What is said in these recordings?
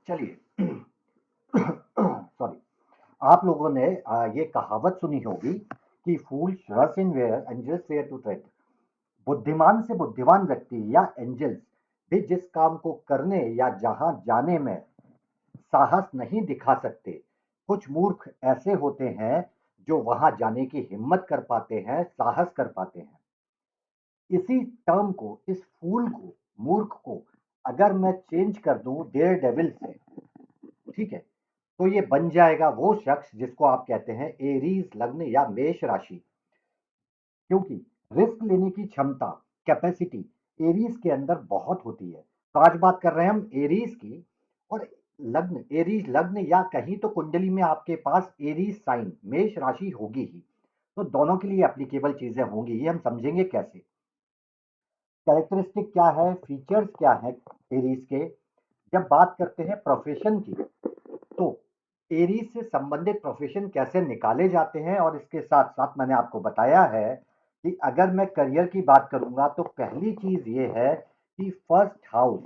चलिए। सॉरी। आप लोगों ने ये कहावत सुनी होगी कि fools rush in where angels fear to tread. बुद्धिमान से बुद्धिमान व्यक्ति या एंजल्स भी जिस काम को करने या जहां जाने में साहस नहीं दिखा सकते, कुछ मूर्ख ऐसे होते हैं जो वहां जाने की हिम्मत कर पाते हैं, साहस कर पाते हैं। इसी टर्म को, इस फूल को, मूर्ख को अगर मैं चेंज कर दूं डेयर डेविल से, ठीक है, तो ये बन जाएगा वो शख्स जिसको आप कहते हैं एरीज लग्न या मेष राशि। क्योंकि रिस्क लेने की क्षमता, कैपेसिटी एरीज के अंदर बहुत होती है। तो आज बात कर रहे हैं हम एरीज की। और लग्न, एरीज लग्न या कहीं तो कुंडली में आपके पास एरीज साइन मेष राशि होगी ही। तो दोनों के लिए एप्लीकेबल चीजें होंगी, ये हम समझेंगे कैसे। कैरेक्टरिस्टिक क्या है, फीचर्स क्या है एरीज के। जब बात करते हैं प्रोफेशन की, तो एरीज से संबंधित प्रोफेशन कैसे निकाले जाते हैं, और इसके साथ साथ मैंने आपको बताया है कि अगर मैं करियर की बात करूंगा तो पहली चीज ये है कि फर्स्ट हाउस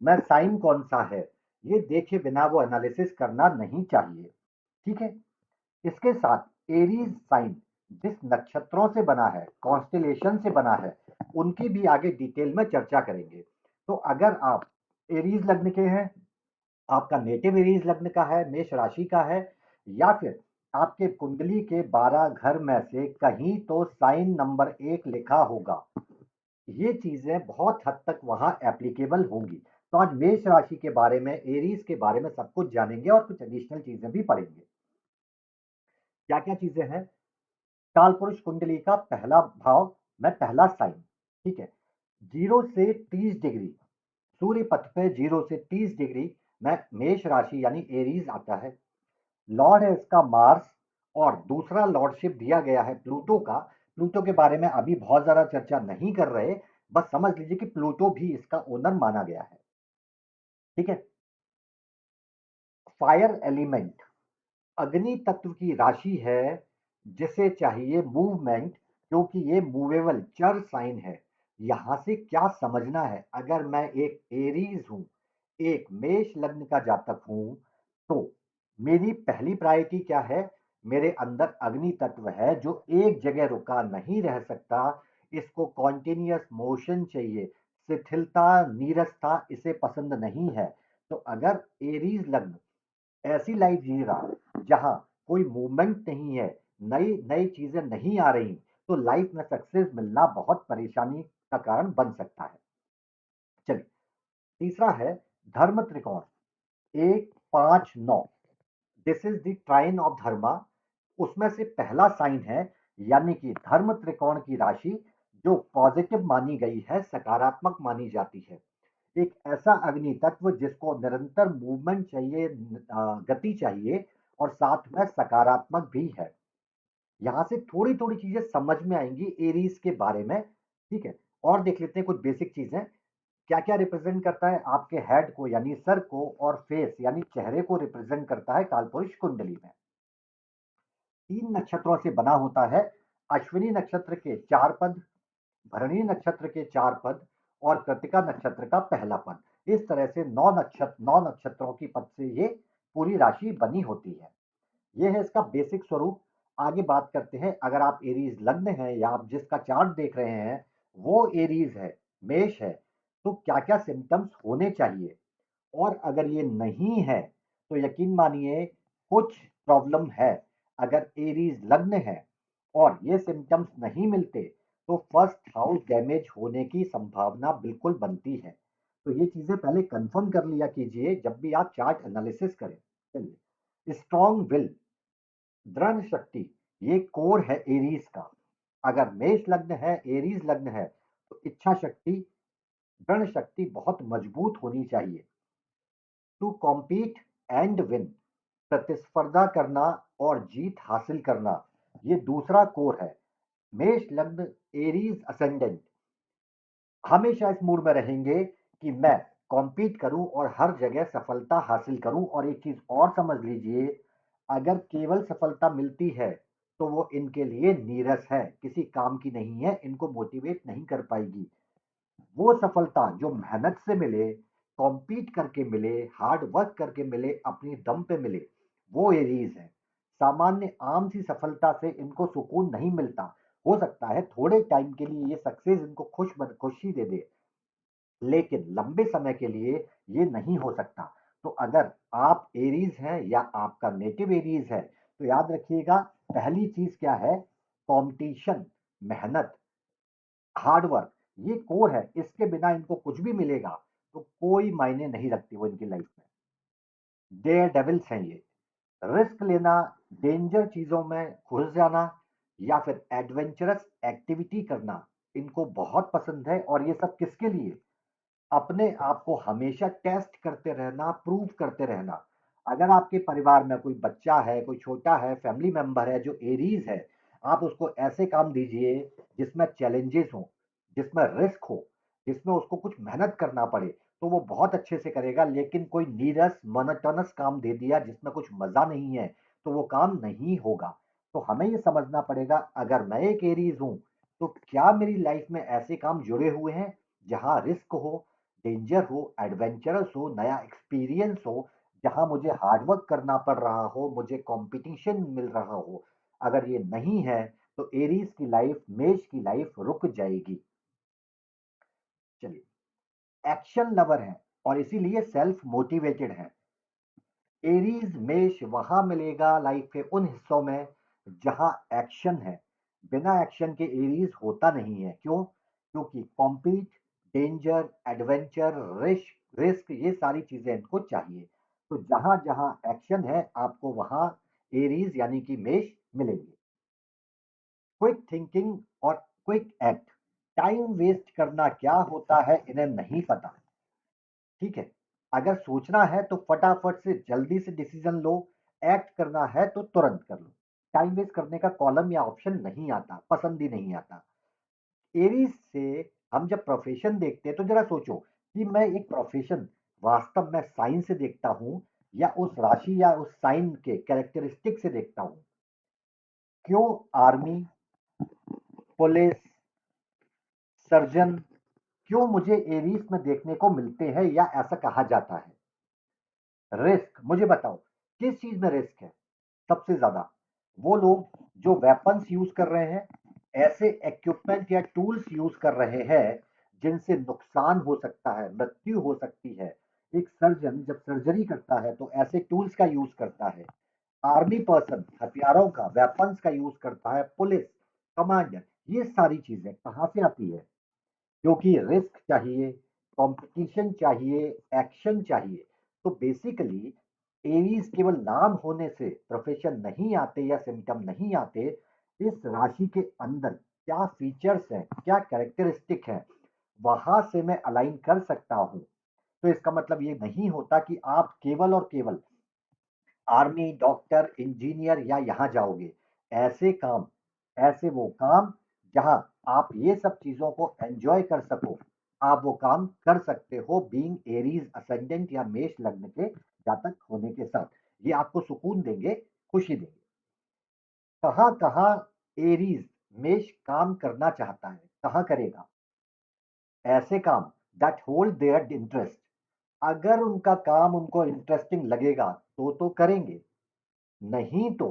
में साइन कौन सा है, ये देखे बिना वो एनालिसिस करना नहीं चाहिए। ठीक है। इसके साथ एरीज साइन जिस नक्षत्रों से बना है, कॉन्स्टेलेशन से बना है, उनकी भी आगे डिटेल में चर्चा करेंगे। तो अगर आप एरीज लग्न के हैं, आपका नेटिव एरीज लग्न का है, मेष राशि का है, या फिर आपके कुंडली के 12 घर में से कहीं तो साइन नंबर 1 लिखा होगा, ये चीजें बहुत हद तक वहां एप्लीकेबल होंगी। तो आज मेष राशि के बारे में, एरीज के बारे में सब कुछ जानेंगे और कुछ एडिशनल चीजें भी पढ़ेंगे। क्या क्या चीजें हैं। काल पुरुष कुंडली का पहला भाव में पहला साइन, ठीक है, 0 से 30 डिग्री सूर्य पथ पे 0 से 30 डिग्री में मेष राशि यानी एरीज आता है। लॉर्ड है इसका मार्स, और दूसरा लॉर्डशिप दिया गया है प्लूटो का। प्लूटो के बारे में अभी बहुत ज्यादा चर्चा नहीं कर रहे, बस समझ लीजिए कि प्लूटो भी इसका ओनर माना गया है। ठीक है। फायर एलिमेंट अग्नि तत्व की राशि है, जिसे चाहिए मूवमेंट, क्योंकि ये मूवेबल चर साइन है। यहां से क्या समझना है, अगर मैं एक एरीज हूं, एक मेष लग्न का जातक हूं, तो मेरी पहली प्रायोरिटी क्या है। मेरे अंदर अग्नि तत्व है जो एक जगह रुका नहीं रह सकता, इसको कॉन्टिन्यूअस मोशन चाहिए। शिथिलता, नीरसता इसे पसंद नहीं है। तो अगर एरीज लग्न ऐसी लाइफ जी रहा जहां कोई मूवमेंट नहीं है, नई नई चीजें नहीं आ रही, तो लाइफ में सक्सेस मिलना बहुत परेशानी का कारण बन सकता है। चलिए, तीसरा है धर्म त्रिकोण, 1 5 9। This is the trine of dharma. उसमें से पहला साइन है, यानी कि धर्म त्रिकोण की राशि जो पॉजिटिव मानी गई है, सकारात्मक मानी जाती है। एक ऐसा अग्नि तत्व जिसको निरंतर मूवमेंट चाहिए, गति चाहिए, और साथ में सकारात्मक भी है। यहां से थोड़ी थोड़ी चीजें समझ में आएंगी एरीज के बारे में। ठीक है। और देख लेते हैं कुछ बेसिक चीजें। क्या क्या रिप्रेजेंट करता है आपके हेड को यानी सर को, और फेस यानी चेहरे को रिप्रेजेंट करता है कालपुरुष कुंडली में। 3 नक्षत्रों से बना होता है। अश्विनी नक्षत्र के 4 पद, भरणी नक्षत्र के 4 पद, और कृतिका नक्षत्र का पहला पद। इस तरह से 9 नक्षत्रों की पद से ये पूरी राशि बनी होती है। ये है इसका बेसिक स्वरूप। आगे बात करते हैं, अगर आप एरीज लग्न है या आप जिसका चार्ट देख रहे हैं वो एरीज है, मेष है, तो क्या क्या सिम्टम्स होने चाहिए। और अगर ये नहीं है तो यकीन मानिए कुछ प्रॉब्लम है। अगर एरीज लग्न है और ये सिम्टम्स नहीं मिलते, तो फर्स्ट हाउस डैमेज होने की संभावना बिल्कुल बनती है। तो ये चीजें पहले कंफर्म कर लिया कीजिए जब भी आप चार्ट एनालिसिस करें। चलिए, स्ट्रॉन्ग विल, दृढ़ शक्ति, ये कोर है एरीज का। अगर मेष लग्न है, एरीज लग्न है, तो इच्छा शक्ति, दृढ़ शक्ति बहुत मजबूत होनी चाहिए। टू कॉम्पीट एंड विन, प्रतिस्पर्धा करना और जीत हासिल करना, ये दूसरा कोर है। मेष लग्न, एरीज असेंडेंट हमेशा इस मूड में रहेंगे कि मैं कॉम्पीट करूं और हर जगह सफलता हासिल करूं। और एक चीज और समझ लीजिए, अगर केवल सफलता मिलती है तो वो इनके लिए नीरस है, किसी काम की नहीं है, इनको मोटिवेट नहीं कर पाएगी। वो सफलता जो मेहनत से मिले, कॉम्पीट करके मिले, हार्ड वर्क करके मिले, अपनी दम पे मिले, वो एरीज है। सामान्य आम सी सफलता से इनको सुकून नहीं मिलता। हो सकता है थोड़े टाइम के लिए ये सक्सेस इनको खुशी दे दे, लेकिन लंबे समय के लिए ये नहीं हो सकता। तो अगर आप एरीज हैं या आपका नेटिव एरीज है, तो याद रखिएगा, पहली चीज क्या है? कंपटीशन, मेहनत, हार्ड वर्क, ये कोर है। इसके बिना इनको कुछ भी मिलेगा तो कोई मायने नहीं रखती वो इनकी लाइफ में। डेयर डेविल्स हैं ये। रिस्क लेना, डेंजर चीजों में घुस जाना या फिर एडवेंचरस एक्टिविटी करना इनको बहुत पसंद है। और ये सब किसके लिए? अपने आप को हमेशा टेस्ट करते रहना, प्रूव करते रहना। अगर आपके परिवार में कोई बच्चा है, कोई छोटा है, फैमिली मेंबर है जो एरीज है, आप उसको ऐसे काम दीजिए जिसमें चैलेंजेस हो, जिसमें रिस्क हो, जिसमें उसको कुछ मेहनत करना पड़े, तो वो बहुत अच्छे से करेगा। लेकिन कोई नीरस मोनोटोनस काम दे दिया जिसमें कुछ मजा नहीं है, तो वो काम नहीं होगा। तो हमें ये समझना पड़ेगा, अगर मैं एक एरीज हूं, तो क्या मेरी लाइफ में ऐसे काम जुड़े हुए हैं जहां रिस्क हो, डेंजर हो, एडवेंचरस हो, नया एक्सपीरियंस हो, जहां मुझे हार्डवर्क करना पड़ रहा हो, मुझे कंपटीशन मिल रहा हो। अगर ये नहीं है, तो एरीज की लाइफ, मेष की लाइफ रुक जाएगी। चलिए, एक्शन लवर है और इसीलिए सेल्फ मोटिवेटेड है। एरीज मेष वहां मिलेगा लाइफ के उन हिस्सों में जहां एक्शन है। बिना एक्शन के एरीज होता नहीं है। क्यों? क्योंकि compete, danger, adventure, risk risk ये सारी चीजें इनको चाहिए। तो जहां जहां एक्शन है, आपको वहां एरीज यानी कि मेष मिलेंगे। क्विक थिंकिंग और क्विक एक्ट। टाइम वेस्ट करना क्या होता है इन्हें नहीं पता। ठीक है, अगर सोचना है तो फटाफट से जल्दी से डिसीजन लो, एक्ट करना है तो तुरंत कर लो। टाइम वेस्ट करने का कॉलम या ऑप्शन नहीं आता, पसंद ही नहीं आता। एरीज से हम जब प्रोफेशन देखते हैं तो जरा सोचो कि मैं एक प्रोफेशन वास्तव में साइन से देखता हूं या उस राशि या उस साइन के कैरेक्टरिस्टिक से देखता हूं। क्यों आर्मी, पुलिस, सर्जन, क्यों मुझे एरीज में देखने को मिलते हैं या ऐसा कहा जाता है? रिस्क, मुझे बताओ किस चीज में रिस्क है सबसे ज्यादा? वो लोग जो वेपन्स यूज कर रहे हैं, ऐसे इक्विपमेंट या टूल्स यूज कर रहे हैं जिनसे नुकसान हो सकता है, मृत्यु हो सकती है। एक सर्जन जब सर्जरी करता है तो ऐसे टूल्स का यूज करता है। आर्मी पर्सन हथियारों का, वेपन्स का यूज करता है। पुलिस कमांडर, ये सारी चीजें कहां से आती है? क्योंकि रिस्क चाहिए, कंपटीशन चाहिए, एक्शन चाहिए। तो बेसिकली एरीज केवल नाम होने से प्रोफेशन नहीं आते या सिम्टम नहीं आते। इस राशि के अंदर क्या फीचर्स हैं, क्या कैरेक्टरिस्टिक है, वहां से मैं अलाइन कर सकता हूं। तो इसका मतलब ये नहीं होता कि आप केवल और केवल आर्मी, डॉक्टर, इंजीनियर या यहां जाओगे। ऐसे काम, ऐसे वो काम जहां आप ये सब चीजों को एंजॉय कर सको, आप वो काम कर सकते हो बीइंग एरीज असेंडेंट या मेष लग्न के जातक होने के साथ। ये आपको सुकून देंगे, खुशी देंगे। कहां कहां एरीज मेष काम करना चाहता है, कहां करेगा? ऐसे काम दैट होल्ड देयर इंटरेस्ट। अगर उनका काम उनको इंटरेस्टिंग लगेगा तो करेंगे, नहीं तो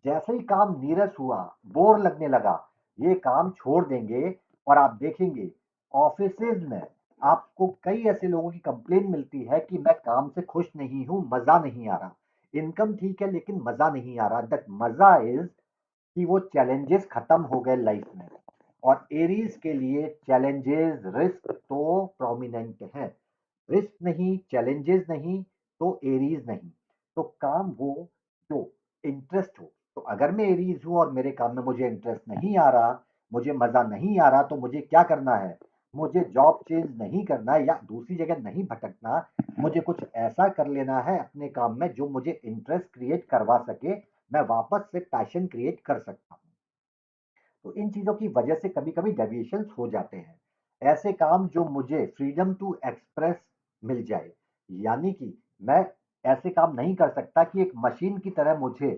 जैसे ही काम नीरस हुआ, बोर लगने लगा, ये काम छोड़ देंगे। और आप देखेंगे ऑफिसेज में आपको कई ऐसे लोगों की कंप्लेन मिलती है कि मैं काम से खुश नहीं हूं, मजा नहीं आ रहा। इनकम ठीक है लेकिन मजा नहीं आ रहा। दैट मजा इज कि वो चैलेंजेस खत्म हो गए लाइफ में। और एरीज के लिए चैलेंजेस, रिस्क तो प्रोमिनेंट है। रिस्क नहीं, चैलेंजेस नहीं, तो एरीज नहीं। तो काम वो जो इंटरेस्ट हो। तो अगर मैं एरीज हूं और मेरे काम में मुझे इंटरेस्ट नहीं आ रहा, मुझे मजा नहीं आ रहा, तो मुझे क्या करना है? मुझे जॉब चेंज नहीं करना है या दूसरी जगह नहीं भटकना। मुझे कुछ ऐसा कर लेना है अपने काम में जो मुझे इंटरेस्ट क्रिएट करवा सके, मैं वापस से पैशन क्रिएट कर सकता हूं। तो इन चीजों की वजह से कभी कभी डेविएशंस हो जाते हैं। ऐसे काम जो मुझे फ्रीडम टू एक्सप्रेस मिल जाए, यानी कि मैं ऐसे काम नहीं कर सकता कि एक मशीन की तरह मुझे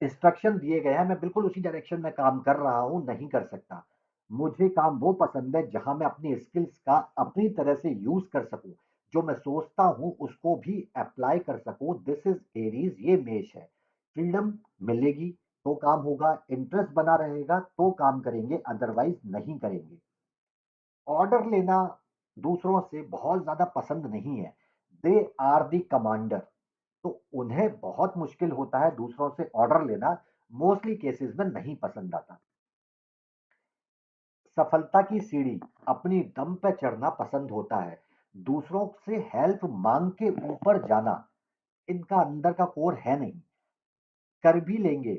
इंस्ट्रक्शन दिए गए हैं, मैं बिल्कुल उसी डायरेक्शन में काम कर रहा हूं, नहीं कर सकता। मुझे काम वो पसंद है जहां मैं अपनी स्किल्स का अपनी तरह से यूज कर सकूं, जो मैं सोचता हूं उसको भी अप्लाई कर सकूं, दिस इज एरीज, ये मेष है। फ्रीडम मिलेगी तो काम होगा, इंटरेस्ट बना रहेगा तो काम करेंगे, अदरवाइज नहीं करेंगे। ऑर्डर लेना दूसरों से बहुत ज्यादा पसंद नहीं है, दे आर दी कमांडर, तो उन्हें बहुत मुश्किल होता है दूसरों से ऑर्डर लेना, मोस्टली केसेस में नहीं पसंद आता। सफलता की सीढ़ी अपनी दम पे चढ़ना पसंद होता है, दूसरों से हेल्प मांग के ऊपर जाना इनका अंदर का कोर है नहीं। कर भी लेंगे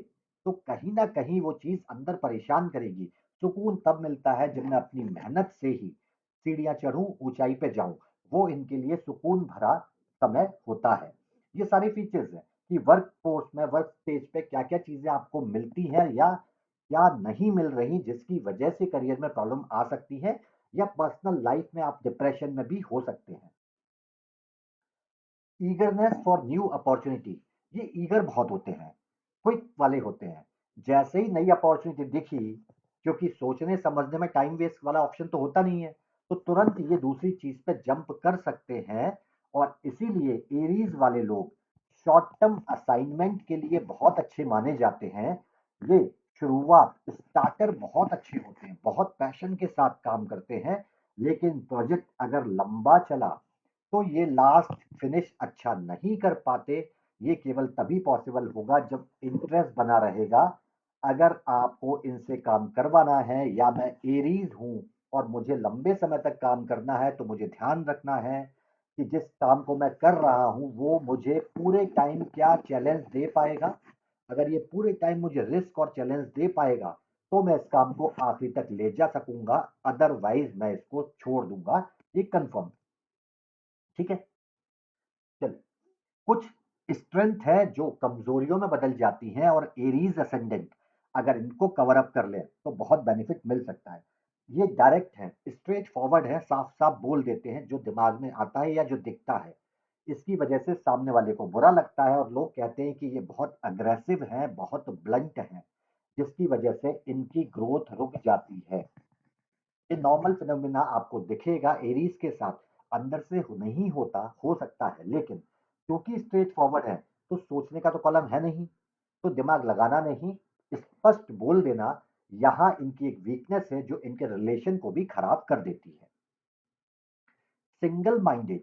तो कहीं ना कहीं वो चीज अंदर परेशान करेगी। सुकून तब मिलता है जब मैं अपनी मेहनत से ही सीढ़ियां चढ़ूं, ऊंचाई पे जाऊं, वो इनके लिए सुकून भरा समय होता है। ये सारे फीचर्स हैं कि वर्क फोर्स में, वर्क स्टेज पे क्या क्या चीजें आपको मिलती हैं या क्या नहीं मिल रही, जिसकी वजह से करियर में प्रॉब्लम आ सकती है या पर्सनल लाइफ में आप डिप्रेशन में भी हो सकते हैं। ईगरनेस फॉर न्यू अपॉर्चुनिटी, ये ईगर बहुत होते हैं, क्विक वाले होते हैं। जैसे ही नई अपॉर्चुनिटी दिखी, क्योंकि सोचने समझने में टाइम वेस्ट वाला ऑप्शन तो होता नहीं है, तो तुरंत ये दूसरी चीज पे जंप कर सकते हैं। और इसीलिए एरीज वाले लोग शॉर्ट टर्म असाइनमेंट के लिए बहुत अच्छे माने जाते हैं। ये शुरुआत स्टार्टर बहुत अच्छे होते हैं, बहुत पैशन के साथ काम करते हैं, लेकिन प्रोजेक्ट अगर लंबा चला तो ये लास्ट फिनिश अच्छा नहीं कर पाते। ये केवल तभी पॉसिबल होगा जब इंटरेस्ट बना रहेगा। अगर आपको इनसे काम करवाना है, या मैं एरीज हूं और मुझे लंबे समय तक काम करना है, तो मुझे ध्यान रखना है कि जिस काम को मैं कर रहा हूं वो मुझे पूरे टाइम क्या चैलेंज दे पाएगा। अगर ये पूरे टाइम मुझे रिस्क और चैलेंज दे पाएगा तो मैं इस काम को आखिरी तक ले जा सकूंगा, अदरवाइज मैं इसको छोड़ दूंगा। ये कंफर्म, ठीक है। चलिए, कुछ स्ट्रेंथ है जो कमजोरियों में बदल जाती हैं, और एरीज असेंडेंट अगर इनको कवर अप कर ले तो बहुत बेनिफिट मिल सकता है। ये डायरेक्ट है, स्ट्रेट फॉरवर्ड है, साफ साफ बोल देते हैं जो दिमाग में आता है या जो दिखता है। इसकी वजह से सामने वाले को बुरा लगता है और लोग कहते हैं कि ये बहुत अग्रेसिव हैं, बहुत ब्लंट हैं, जिसकी वजह से इनकी ग्रोथ रुक जाती है। ये नॉर्मल फिनोमिना आपको दिखेगा एरीज के साथ, अंदर से नहीं होता, हो सकता है, लेकिन क्योंकि स्ट्रेट फॉरवर्ड है तो सोचने का तो कॉलम है नहीं, तो दिमाग लगाना नहीं, स्पष्ट बोल देना, यहां इनकी एक वीकनेस है जो इनके रिलेशन को भी खराब कर देती है। सिंगल माइंडेड,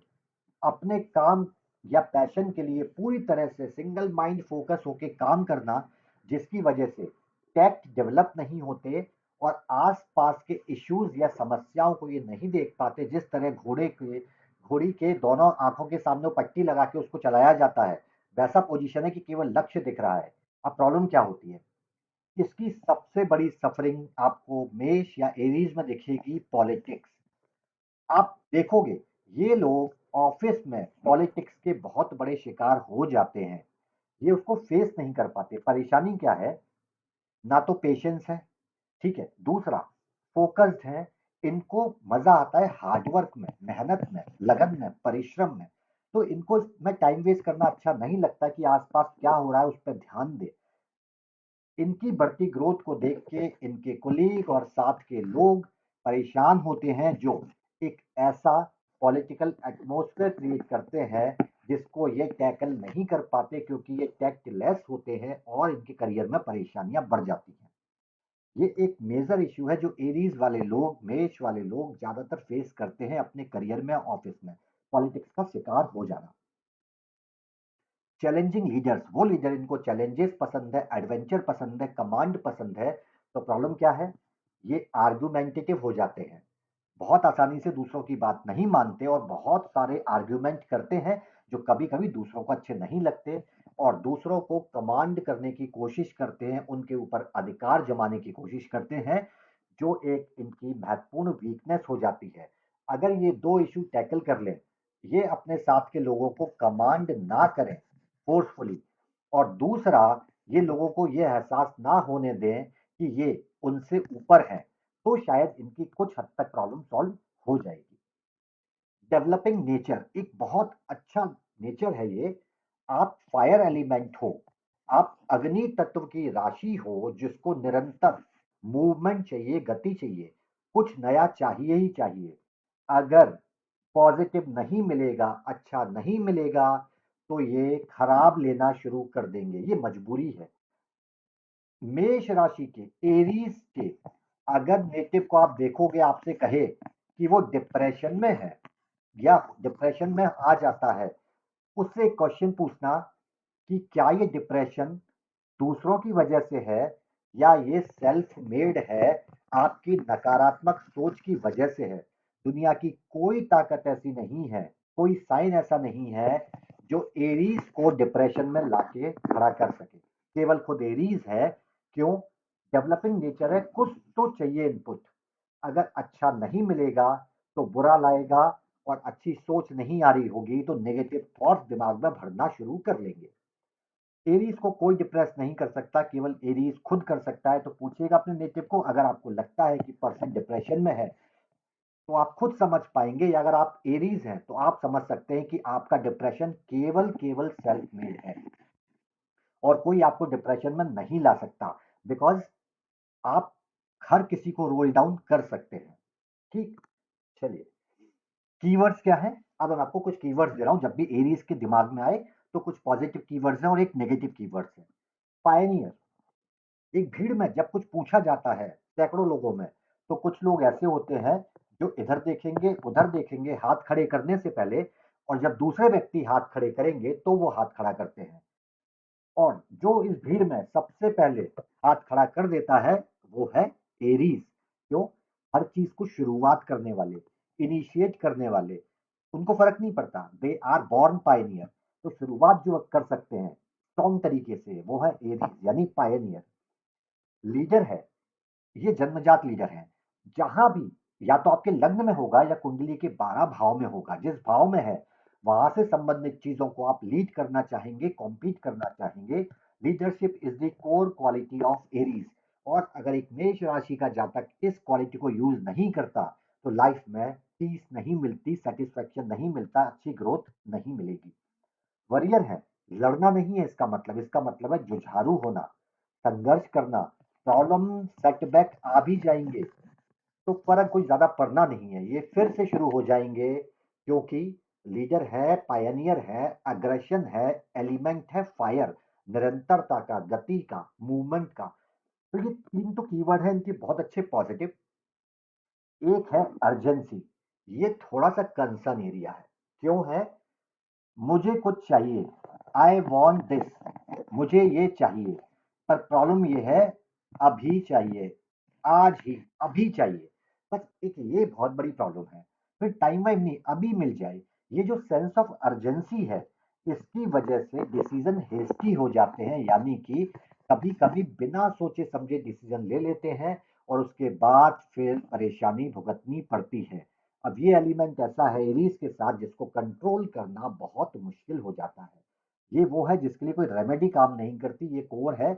अपने काम या पैशन के लिए पूरी तरह से सिंगल माइंड फोकस होके काम करना, जिसकी वजह से टैक्ट डेवलप नहीं होते और आसपास के इश्यूज या समस्याओं को ये नहीं देख पाते। जिस तरह घोड़ी के दोनों आंखों के सामने पट्टी लगा के उसको चलाया जाता है, वैसा पोजीशन है कि केवल लक्ष्य दिख रहा है। अब प्रॉब्लम क्या होती है, इसकी सबसे बड़ी सफरिंग आपको मेष या एरीज में दिखेगी, पॉलिटिक्स। आप देखोगे ये लोग ऑफिस में पॉलिटिक्स के बहुत बड़े शिकार हो जाते हैं, ये उसको फेस नहीं कर पाते। परेशानी क्या है, ना तो पेशेंस है, ठीक है, दूसरा फोकस्ड है, इनको मजा आता है हार्डवर्क में, मेहनत में, लगन में, परिश्रम में, तो इनको में टाइम वेस्ट करना अच्छा नहीं लगता कि आसपास क्या हो रहा है उस पर ध्यान दे। इनकी बढ़ती ग्रोथ को देख के इनके कुलीग और साथ के लोग परेशान होते हैं, जो एक ऐसा पॉलिटिकल एटमॉस्फेयर क्रिएट करते हैं जिसको ये टैकल नहीं कर पाते, क्योंकि ये टैक्टलेस होते हैं और इनके करियर में परेशानियां बढ़ जाती हैं। ये एक मेजर इश्यू है जो एरीज वाले लोग, मेष वाले लोग ज्यादातर फेस करते हैं अपने करियर में, ऑफिस में पॉलिटिक्स का शिकार हो जाना। चैलेंजिंग लीडर्स, वो लीडर इनको चैलेंजेस पसंद है, एडवेंचर पसंद है, कमांड पसंद है। तो प्रॉब्लम क्या है, ये आर्गुमेंटेटिव हो जाते हैं, बहुत आसानी से दूसरों की बात नहीं मानते और बहुत सारे आर्ग्यूमेंट करते हैं जो कभी कभी दूसरों को अच्छे नहीं लगते, और दूसरों को कमांड करने की कोशिश करते हैं, उनके ऊपर अधिकार जमाने की कोशिश करते हैं, जो एक इनकी महत्वपूर्ण वीकनेस हो जाती है। अगर ये दो इशू टैकल कर लें, ये अपने साथ के लोगों को कमांड ना करें फोर्सफुली, और दूसरा ये लोगों को ये एहसास ना होने दें कि ये उनसे ऊपर हैं, तो शायद इनकी कुछ हद तक प्रॉब्लम सॉल्व हो जाएगी। डेवलपिंग नेचर एक बहुत अच्छा नेचर है ये। आप फायर एलिमेंट हो, आप अग्नि तत्व की राशि हो, जिसको निरंतर मूवमेंट चाहिए, गति चाहिए, कुछ नया चाहिए ही चाहिए। अगर पॉजिटिव नहीं मिलेगा, अच्छा नहीं मिलेगा, तो ये खराब लेना शुरू कर देंगे। ये मजबूरी है। मेष राशि के, एरीज के, अगर नेटिव को आप देखोगे, आपसे कहे कि वो डिप्रेशन में है या डिप्रेशन में आ जाता है, उससे एक क्वेश्चन पूछना कि क्या ये डिप्रेशन दूसरों की वजह से है या ये सेल्फ मेड है, आपकी नकारात्मक सोच की वजह से है। दुनिया की कोई ताकत ऐसी नहीं है, कोई साइन ऐसा नहीं है जो एरीज को डिप्रेशन में लाके खड़ा कर सके। केवल खुद एरीज है। क्यों? डेवलपिंग नेचर है, कुछ तो चाहिए इनपुट। अगर अच्छा नहीं मिलेगा तो बुरा लाएगा, और अच्छी सोच नहीं आ रही होगी तो नेगेटिव थॉट्स दिमाग में भरना शुरू कर लेंगे। एरीज को कोई डिप्रेस नहीं कर सकता, केवल एरीज खुद कर सकता है। तो पूछिएगा अपने नेटिव को, अगर आपको लगता है कि पर्सन डिप्रेशन में है, तो आप खुद समझ पाएंगे, या अगर आप एरीज हैं तो आप समझ सकते हैं कि आपका डिप्रेशन केवल केवल सेल्फ मेड है और कोई आपको डिप्रेशन में नहीं ला सकता। बिकॉज आप हर किसी को रोल डाउन कर सकते हैं। ठीक, चलिए, कीवर्ड्स क्या है? अब मैं आपको कुछ कीवर्ड्स दे रहा हूं, जब भी एरीज के दिमाग में आए तो कुछ पॉजिटिव कीवर्ड्स हैं और एक नेगेटिव कीवर्ड्स है। पायनियर, एक भीड़ में जब कुछ पूछा जाता है सैकड़ों लोगों में, तो कुछ लोग ऐसे होते हैं जो इधर देखेंगे उधर देखेंगे हाथ खड़े करने से पहले, और जब दूसरे व्यक्ति हाथ खड़े करेंगे तो वो हाथ खड़ा करते हैं। और जो इस भीड़ में सबसे पहले हाथ खड़ा कर देता है वो है एरीज। क्यों? हर चीज को शुरुआत करने वाले, इनिशिएट करने वाले, उनको फर्क नहीं पड़ता, दे आर बॉर्न पायनियर। तो शुरुआत जो कर सकते हैं स्ट्रॉन्ग तरीके से वो है एरीज यानी पायनियर। लीडर है, ये जन्मजात लीडर है। जहां भी, या तो आपके लग्न में होगा या कुंडली के 12 भाव में होगा, जिस भाव में है वहां से संबंधित चीजों को आप लीड करना चाहेंगे, कॉम्पीट करना चाहेंगे। Leadership is the core quality of Aries. और अगर एक मेष राशि का जातक इस क्वालिटी को यूज नहीं करता तो लाइफ में पीस नहीं मिलती, सेटिस्फेक्शन नहीं मिलता, अच्छी ग्रोथ नहीं मिलेगी। वॉरियर है, लड़ना नहीं है इसका मतलब, इसका मतलब है जुझारू होना, संघर्ष करना। प्रॉब्लम सेटबैक आ भी जाएंगे तो फर्क कोई ज्यादा पड़ना नहीं है, ये फिर से शुरू हो जाएंगे, क्योंकि लीडर है, पायनियर है, अग्रेशन है, एलिमेंट है फायर, निरंतरता का, गति का, मूवमेंट का। तो ये तीन तो कीवर्ड है इनके बहुत अच्छे पॉजिटिव। एक है अर्जेंसी, ये थोड़ा सा कंसर्न एरिया है। क्यों है? मुझे कुछ चाहिए, आई वॉन्ट दिस, मुझे ये चाहिए, पर प्रॉब्लम ये है अभी चाहिए, आज ही, अभी चाहिए। बस एक ये बहुत बड़ी प्रॉब्लम है। फिर टाइम वाइम नहीं, अभी मिल जाए। ये जो सेंस ऑफ अर्जेंसी है, इसकी वजह से डिसीजन हेस्टी हो जाते हैं, यानी कि कभी कभी बिना सोचे समझे डिसीजन ले लेते हैं और उसके बाद फिर परेशानी भुगतनी पड़ती है। अब ये एलिमेंट ऐसा है एरीज के साथ जिसको कंट्रोल करना बहुत मुश्किल हो जाता है। ये वो है जिसके लिए कोई रेमेडी काम नहीं करती, ये कोर है।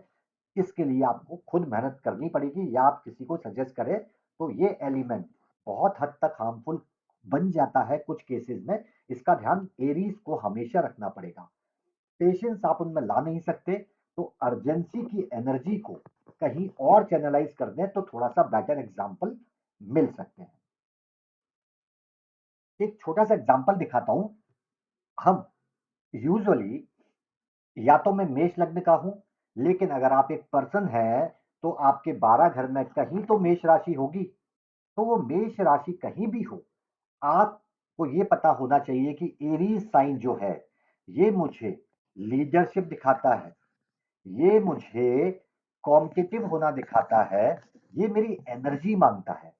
इसके लिए आपको खुद मेहनत करनी पड़ेगी, या आप किसी को सजेस्ट करें तो ये एलिमेंट बहुत हद तक हार्मफुल बन जाता है कुछ केसेस में। इसका ध्यान एरीज को हमेशा रखना पड़ेगा। पेशेंस आप उनमें ला नहीं सकते, तो अर्जेंसी की एनर्जी को कहीं और चैनलाइज कर दें तो थोड़ा सा बेटर एग्जाम्पल मिल सकते हैं। एक छोटा सा एग्जांपल दिखाता हूं। हम यूजुअली, या तो मैं मेष लग्न का हूं, लेकिन अगर आप एक पर्सन है तो आपके 12 घर में कहीं तो मेष राशि होगी। तो वो मेष राशि कहीं भी हो, आपको ये पता होना चाहिए कि एरीज साइन जो है ये मुझे लीडरशिप दिखाता है, ये मुझे कॉम्पिटिटिव होना दिखाता है, ये मेरी एनर्जी मांगता है।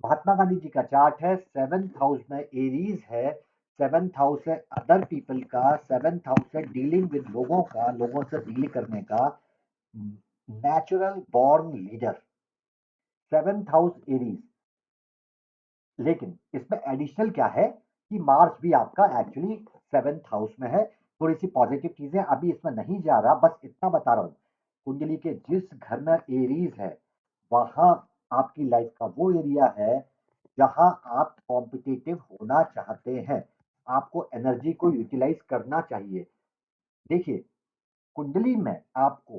महात्मा गांधी जी का चार्ट है, सेवेंथ हाउस में एरीज है। सेवेंथ हाउस है अदर पीपल का, सेवेंथ हाउस है डीलिंग विद लोगों का, लोगों से डील करने का, natural born leader, seventh house Aries. लेकिन इसमें एडिशनल क्या है कि मार्स भी आपका एक्चुअली सेवेंथ हाउस में है। थोड़ी सी पॉजिटिव चीजें अभी इसमें नहीं जा रहा, बस इतना बता रहा हूं। कुंडली के जिस घर में एरीज है वहां आपकी लाइफ का वो एरिया है जहां आप कॉम्पिटिटिव होना चाहते हैं, आपको एनर्जी को यूटिलाइज करना चाहिए। देखिए, कुंडली में आपको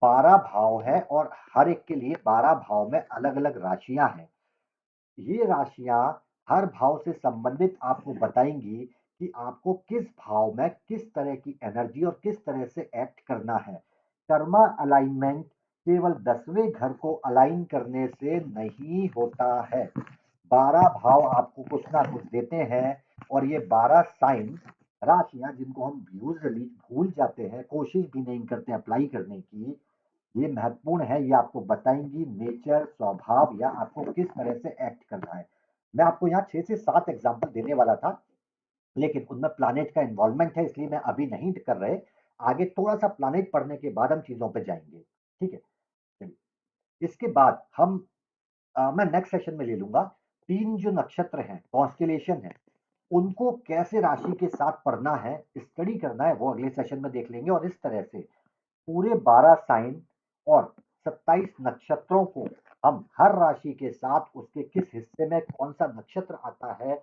12 भाव है और हर एक के लिए 12 भाव में अलग अलग राशियां हैं। ये राशियां हर भाव से संबंधित आपको बताएंगी कि आपको किस भाव में किस तरह की एनर्जी और किस तरह से एक्ट करना है। कर्मा अलाइनमेंट केवल 10वें घर को अलाइन करने से नहीं होता है। 12 भाव आपको कुछ ना कुछ देते हैं और ये 12 साइन राशियां जिनको हम यूजुअली भूल जाते हैं, कोशिश भी नहीं करते अप्लाई करने की, ये महत्वपूर्ण है। ये आपको बताएंगी नेचर, स्वभाव या आपको किस तरह से एक्ट करना है। मैं आपको यहाँ 6 से 7 एग्जाम्पल देने वाला था, लेकिन उनमें प्लानेट का इन्वॉल्वमेंट है, इसलिए मैं अभी नहीं कर रहे। आगे थोड़ा सा प्लानेट पढ़ने के बाद हम चीजों पे जाएंगे। ठीक है, चलिए। इसके बाद हम मैं नेक्स्ट सेशन में ले लूंगा। 3 जो नक्षत्र हैं, कॉन्स्टेलेशन है, उनको कैसे राशि के साथ पढ़ना है, स्टडी करना है, वो अगले सेशन में देख लेंगे। और इस तरह से पूरे 12 साइन और 27 नक्षत्रों को हम हर राशि के साथ उसके किस हिस्से में कौन सा नक्षत्र आता है,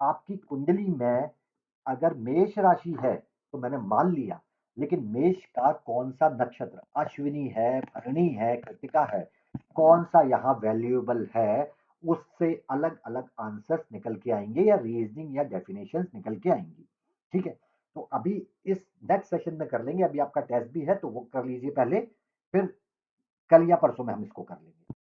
आपकी कुंडली में अगर मेष राशि है तो मैंने मान लिया, लेकिन मेष का कौन सा नक्षत्र, अश्विनी है, भरणी है, कृतिका है, कौन सा यहाँ वैल्यूएबल है, उससे अलग अलग आंसर्स निकल के आएंगे या रीजनिंग या डेफिनेशंस निकल के आएंगी। ठीक है, तो अभी इस नेक्स्ट सेशन में कर लेंगे। अभी आपका टेस्ट भी है तो वो कर लीजिए पहले, फिर कल या परसों में हम इसको कर लेंगे।